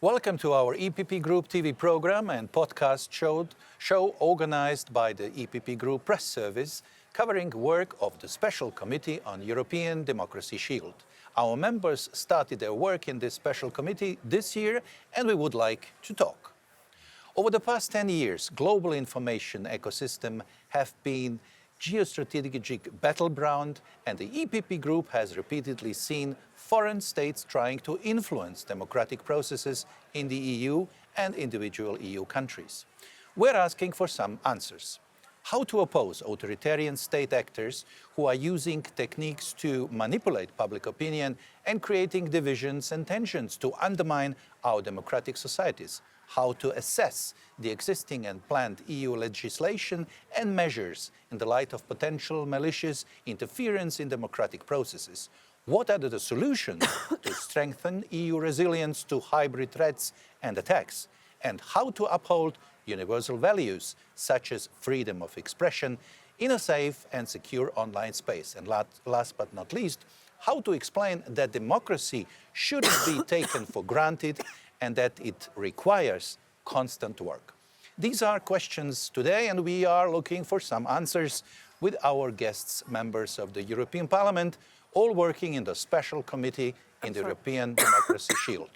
Welcome to our EPP Group TV program and podcast show organized by the EPP Group Press Service, covering work of the Special Committee on European Democracy Shield. Our members started their work in this special committee this year, and we would like to talk. Over the past 10 years, global information ecosystem have been geostrategic battleground, and the EPP Group has repeatedly seen foreign states trying to influence democratic processes in the EU and individual EU countries. We're asking for some answers. How to oppose authoritarian state actors who are using techniques to manipulate public opinion and creating divisions and tensions to undermine our democratic societies. How to assess the existing and planned EU legislation and measures in the light of potential malicious interference in democratic processes. What are the solutions to strengthen EU resilience to hybrid threats and attacks? And how to uphold universal values such as freedom of expression in a safe and secure online space. And last but not least, how to explain that democracy shouldn't be taken for granted and that it requires constant work. These are questions today, and we are looking for some answers with our guests, members of the European Parliament, all working in the Special Committee in the European Democracy Shield.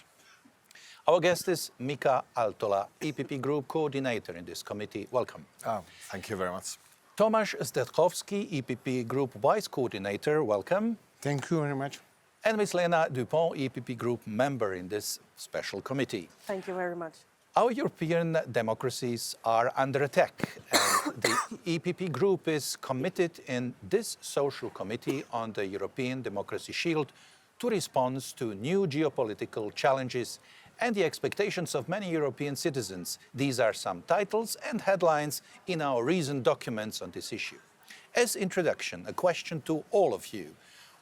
Our guest is Mika Aaltola, EPP Group Coordinator in this committee. Welcome. Thank you very much. Tomasz Zdechowski, EPP Group Vice Coordinator. Welcome. Thank you very much. And Ms. Lena Dupont, EPP Group Member in this special committee. Thank you very much. Our European democracies are under attack, and the EPP Group is committed in this social committee on the European Democracy Shield to respond to new geopolitical challenges and the expectations of many European citizens. These are some titles and headlines in our recent documents on this issue. As introduction, a question to all of you.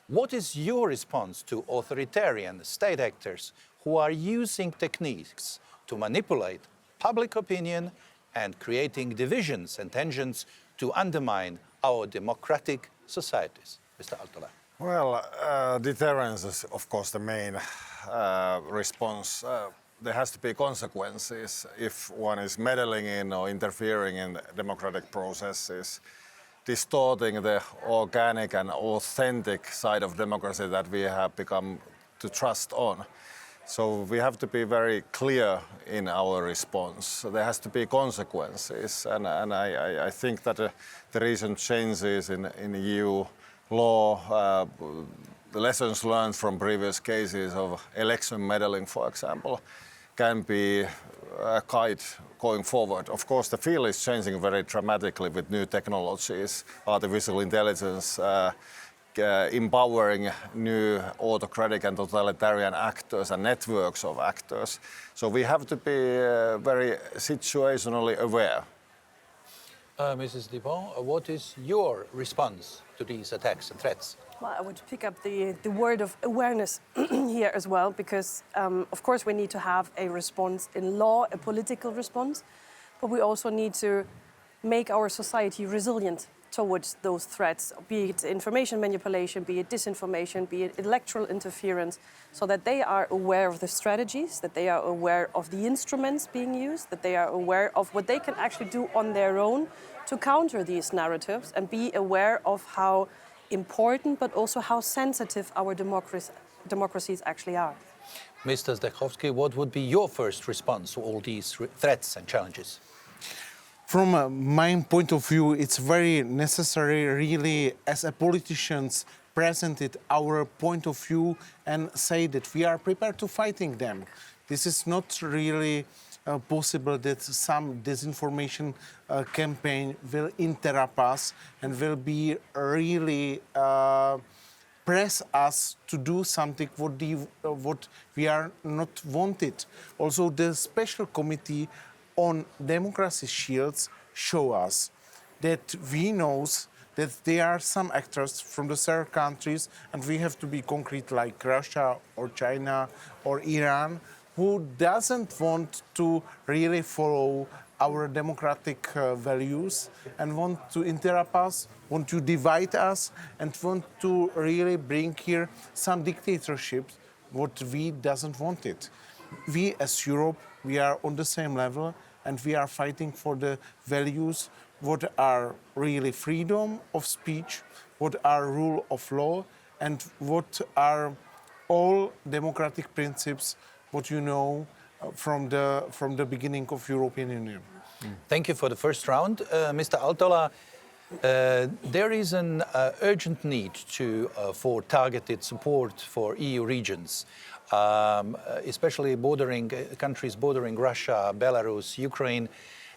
What is your response to authoritarian state actors who are using techniques to manipulate public opinion and creating divisions and tensions to undermine our democratic societies? Mr. Aaltola. Well, deterrence is, of course, the main response. There has to be consequences if one is meddling in or interfering in democratic processes, distorting the organic and authentic side of democracy that we have become to trust on. So we have to be very clear in our response. So there has to be consequences, and I think that the recent changes in EU law, the lessons learned from previous cases of election meddling, for example, can be a guide going forward. Of course, the field is changing very dramatically with new technologies, artificial intelligence, empowering new autocratic and totalitarian actors and networks of actors. So we have to be very situationally aware. Mrs. Dupont, what is your response to these attacks and threats? Well, I would pick up the word of awareness here as well, because of course we need to have a response in law, a political response, but we also need to make our society resilient towards those threats, be it information manipulation, be it disinformation, be it electoral interference, so that they are aware of the strategies, that they are aware of the instruments being used, that they are aware of what they can actually do on their own to counter these narratives, and be aware of how important but also how sensitive our democracies actually are. Mr. Zdechowski, what would be your first response to all these threats and challenges? From my point of view, it's very necessary, really, as a politicians, presented our point of view and say that we are prepared to fighting them. This is not really possible that some disinformation campaign will interrupt us and will be really press us to do something what we are not wanted. Also, the special committee on democracy shields show us that we know that there are some actors from the third countries, and we have to be concrete, like Russia or China or Iran, who doesn't want to really follow our democratic values and want to interrupt us, want to divide us, and want to really bring here some dictatorships, what we doesn't want it. we as Europe, we are on the same level and we are fighting for the values what are really freedom of speech, what are rule of law, and what are all democratic principles what you know from the beginning of European Union. Thank you for the first round. Mr. Altola, there is an urgent need for targeted support for EU regions, especially countries bordering Russia, Belarus, Ukraine,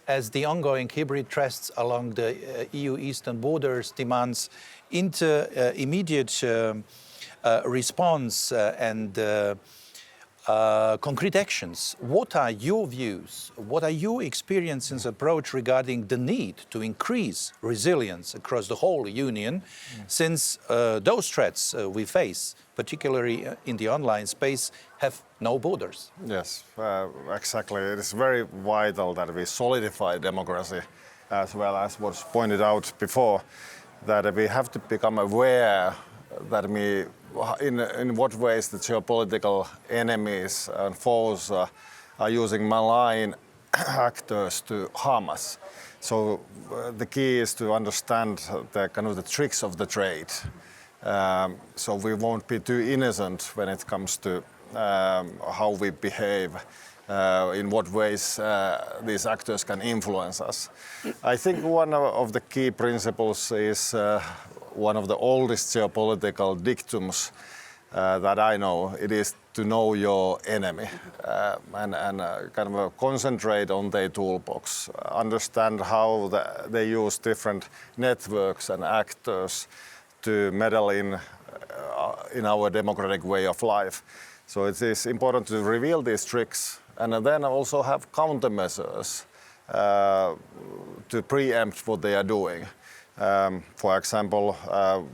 as the ongoing hybrid threats along the EU eastern borders demands immediate response and concrete actions. What are your views? What are your experiences and approach regarding the need to increase resilience across the whole Union, since those threats we face, particularly in the online space, have no borders? Yes, exactly. It is very vital that we solidify democracy, as well as was pointed out before, that we have to become aware that in what ways the geopolitical enemies and foes are using malign actors to harm us. So the key is to understand the kind of the tricks of the trade. So we won't be too innocent when it comes to how we behave, in what ways these actors can influence us. I think one of the key principles is one of the oldest geopolitical dictums that I know. It is to know your enemy and kind of concentrate on their toolbox, understand how they use different networks and actors to meddle in our democratic way of life. So it is important to reveal these tricks and then also have countermeasures to preempt what they are doing. For example,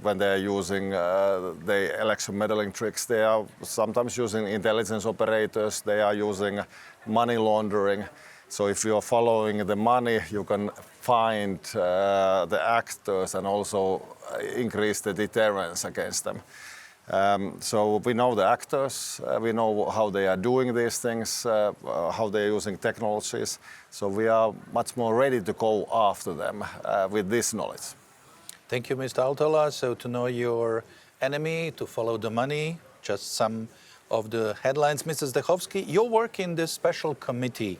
when they are using the election meddling tricks, they are sometimes using intelligence operators, they are using money laundering. So if you are following the money, you can find the actors and also increase the deterrence against them. So we know the actors, we know how they are doing these things, how they are using technologies. So we are much more ready to go after them with this knowledge. Thank you, Mr. Altola. So to know your enemy, to follow the money, just some of the headlines. Mr. Zdechovsky, your work in this special committee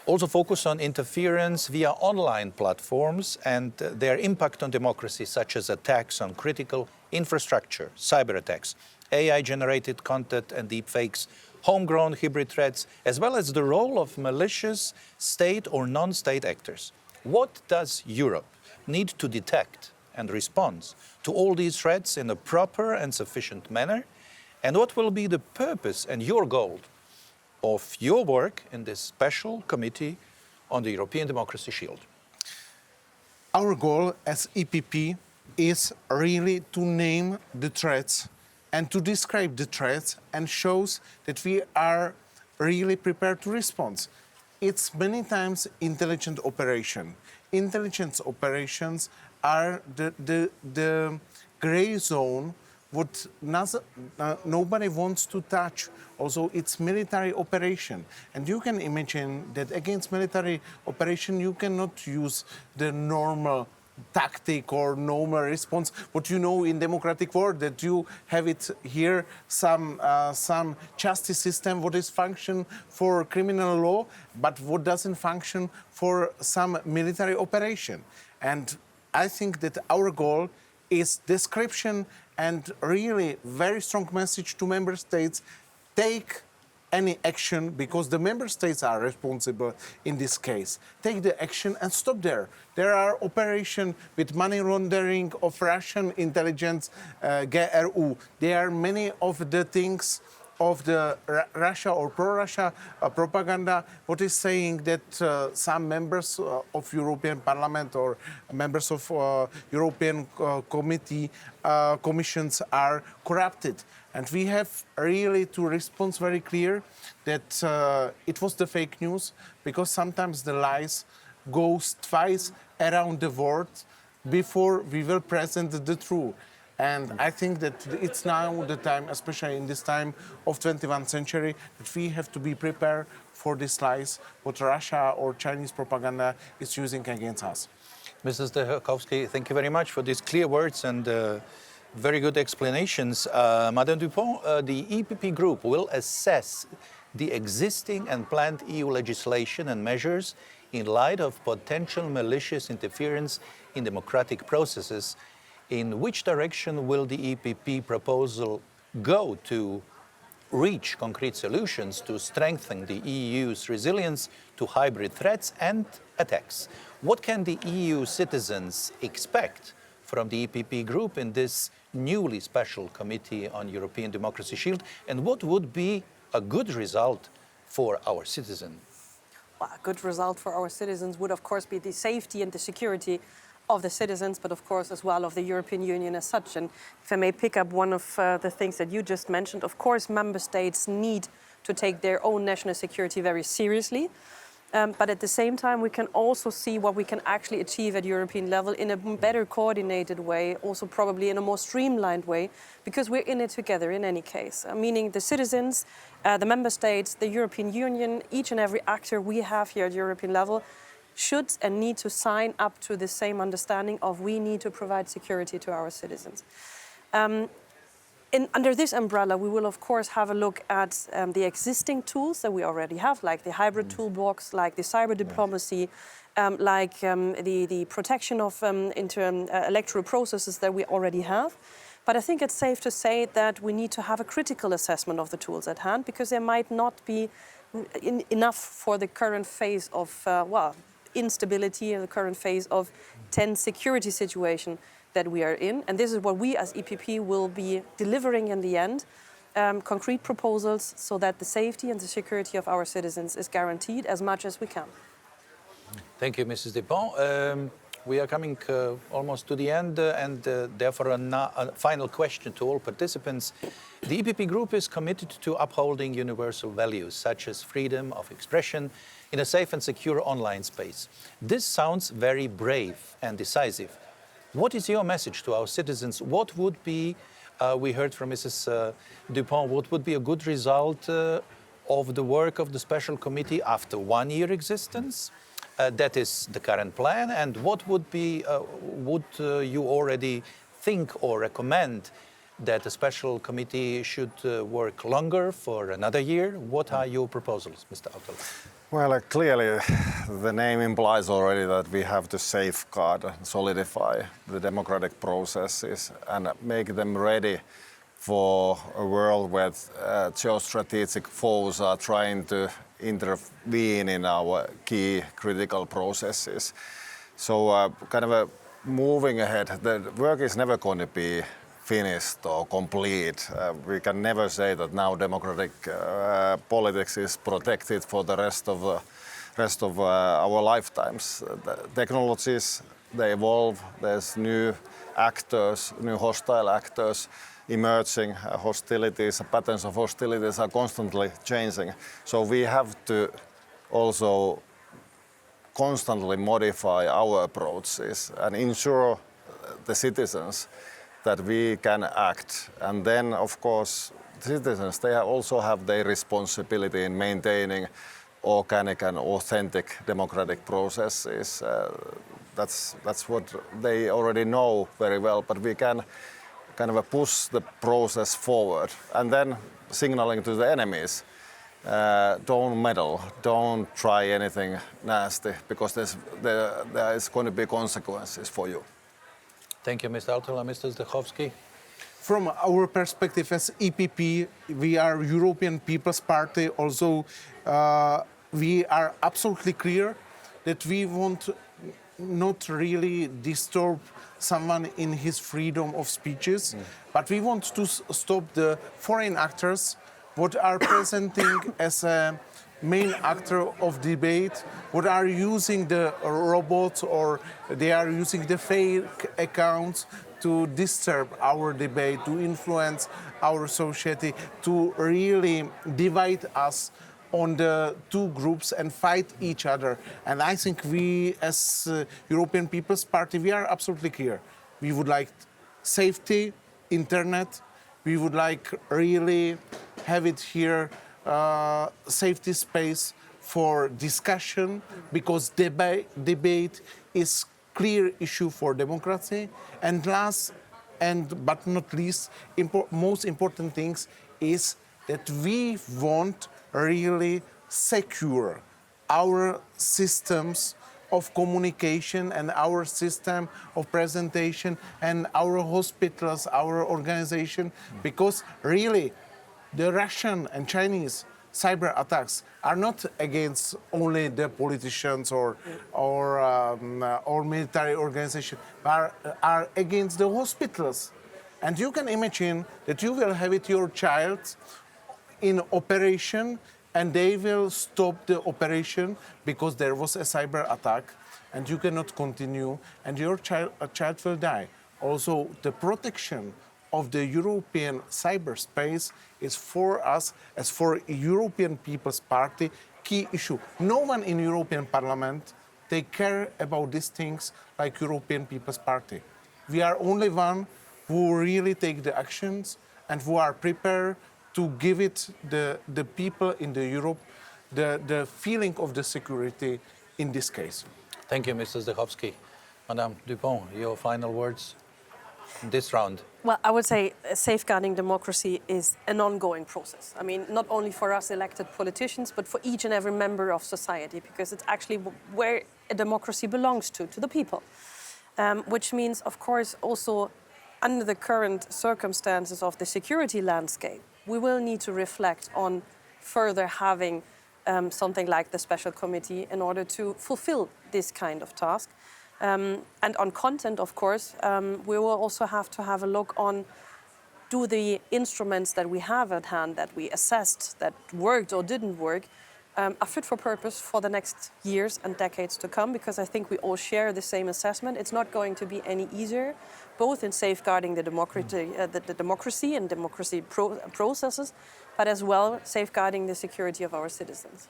also focus on interference via online platforms and their impact on democracy, such as attacks on critical infrastructure, cyber attacks, AI-generated content and deepfakes, homegrown hybrid threats, as well as the role of malicious state or non-state actors. What does Europe need to detect and respond to all these threats in a proper and sufficient manner? And what will be the purpose and your goal of your work in this special committee on the European Democracy Shield? Our goal as EPP is really to name the threats and to describe the threats and shows that we are really prepared to respond. It's many times intelligent operation. Intelligence operations are the gray zone what nobody wants to touch. Also, it's military operation. And you can imagine that against military operation, you cannot use the normal tactic or normal response. What you know in democratic world, that you have it here, some justice system, what is function for criminal law, but what doesn't function for some military operation. And I think that our goal is description and really very strong message to member states: take any action, because the member states are responsible in this case. Take the action and stop there. There are operations with money laundering of Russian intelligence, GRU. There are many of the things of the Russia or pro-Russia propaganda, what is saying that some members of European Parliament or members of European commissions are corrupted. And we have really to respond very clear that it was the fake news, because sometimes the lies goes twice around the world before we will present the truth. And I think that it's now the time, especially in this time of 21st century, that we have to be prepared for this lies what Russia or Chinese propaganda is using against us. Mrs. Zdechowski, thank you very much for these clear words and very good explanations. Madame Dupont, the EPP group will assess the existing and planned EU legislation and measures in light of potential malicious interference in democratic processes. In which direction will the EPP proposal go to reach concrete solutions to strengthen the EU's resilience to hybrid threats and attacks? What can the EU citizens expect from the EPP group in this newly special Committee on European Democracy Shield? And what would be a good result for our citizens? Well, a good result for our citizens would, of course, be the safety and the security of the citizens, but of course as well of the European Union as such. And if I may pick up one of the things that you just mentioned, of course member states need to take their own national security very seriously. But at the same time, we can also see what we can actually achieve at European level in a better coordinated way, also probably in a more streamlined way, because we're in it together in any case. Meaning the citizens, the member states, the European Union, each and every actor we have here at European level should and need to sign up to the same understanding of we need to provide security to our citizens. Under this umbrella, we will of course have a look at the existing tools that we already have, like the hybrid toolbox, like the cyber diplomacy, like the protection of electoral processes that we already have. But I think it's safe to say that we need to have a critical assessment of the tools at hand, because they might not be enough for the current phase of, instability and the current phase of tense security situation that we are in. And this is what we as EPP will be delivering in the end, concrete proposals so that the safety and the security of our citizens is guaranteed as much as we can. Thank you, Mrs. Dupont. We are coming almost to the end, and therefore a final question to all participants. The EPP group is committed to upholding universal values such as freedom of expression in a safe and secure online space. This sounds very brave and decisive. What is your message to our citizens? What would be, we heard from Mrs. Dupont, what would be a good result of the work of the Special Committee after 1 year existence? That is the current plan. And what would be, would you already think or recommend that the Special Committee should work longer for another year? What are your proposals, Mr. Autola? Well, clearly the name implies already that we have to safeguard and solidify the democratic processes and make them ready for a world where geostrategic foes are trying to intervene in our key critical processes. So moving ahead, the work is never going to be finished or complete. We can never say that now democratic politics is protected for the rest of our lifetimes. The technologies, they evolve. There's new actors, new hostile actors emerging. Hostilities, patterns of hostilities are constantly changing. So we have to also constantly modify our approaches and ensure the citizens that we can act. And then, of course, citizens, they also have their responsibility in maintaining organic and authentic democratic processes. That's what they already know very well, but we can push the process forward. And then signaling to the enemies, don't meddle, don't try anything nasty, because there is going to be consequences for you. Thank you, Mr. Autola. Mr. Zdechowski? From our perspective as EPP, we are European People's Party. Also, we are absolutely clear that we want not really disturb someone in his freedom of speeches, but we want to stop the foreign actors what are presenting as a main actor of debate, what are using the robots or they are using the fake accounts to disturb our debate, to influence our society, to really divide us on the two groups and fight each other. And I think we, as European People's Party, we are absolutely clear. We would like safety, internet. We would like really have it here, safety space for discussion, because debate is clear issue for democracy. And last but not least, most important things is that we want really secure our systems of communication and our system of presentation and our hospitals, our organization, because really the Russian and Chinese cyber attacks are not against only the politicians or military organization, but are against the hospitals. And you can imagine that you will have your child in operation, and they will stop the operation because there was a cyber attack, and you cannot continue, and your child will die. Also, the protection of the European cyberspace is for us, as for European People's Party, key issue. No one in European Parliament, they care about these things like European People's Party. We are only one who really take the actions and who are prepared to give it the people in the Europe the feeling of the security in this case. Thank you, Mr. Zdechowski. Madame Dupont, your final words in this round. Well, I would say safeguarding democracy is an ongoing process. I mean, not only for us elected politicians, but for each and every member of society, because it's actually where a democracy belongs to the people. Which means, of course, also under the current circumstances of the security landscape, we will need to reflect on further having something like the special committee in order to fulfill this kind of task. And on content, of course, we will also have to have a look on, do the instruments that we have at hand, that we assessed, that worked or didn't work, are fit for purpose for the next years and decades to come, because I think we all share the same assessment. It's not going to be any easier, both in safeguarding the democracy and democracy processes, but as well safeguarding the security of our citizens.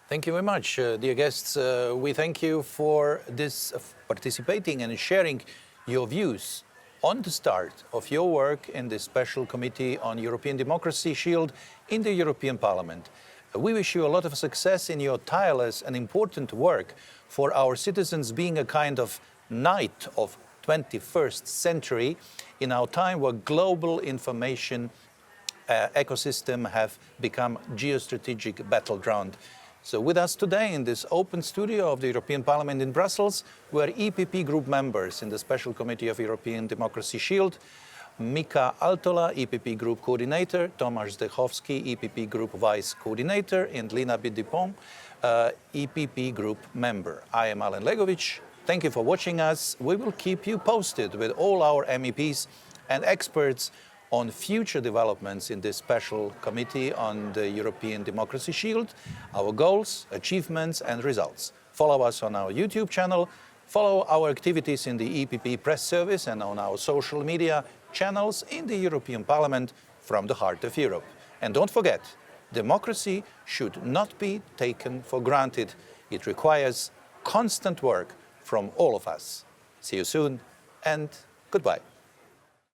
Thank you very much, dear guests. We thank you for this participating and sharing your views on the start of your work in the Special Committee on European Democracy Shield in the European Parliament. We wish you a lot of success in your tireless and important work for our citizens, being a kind of knight of 21st century in our time where global information ecosystem have become geostrategic battleground. So with us today in this open studio of the European Parliament in Brussels were EPP Group members in the Special Committee of European Democracy Shield, Mika Altola, EPP Group Coordinator, Tomasz Zdechowski, EPP Group Vice Coordinator, and Lina Bidipon, EPP Group Member. I am Alen Legovic. Thank you for watching us. We will keep you posted with all our MEPs and experts on future developments in this special committee on the European Democracy Shield, our goals, achievements and results. Follow us on our YouTube channel, follow our activities in the EPP press service and on our social media channels in the European Parliament from the heart of Europe. And don't forget, democracy should not be taken for granted. It requires constant work from all of us. See you soon and goodbye.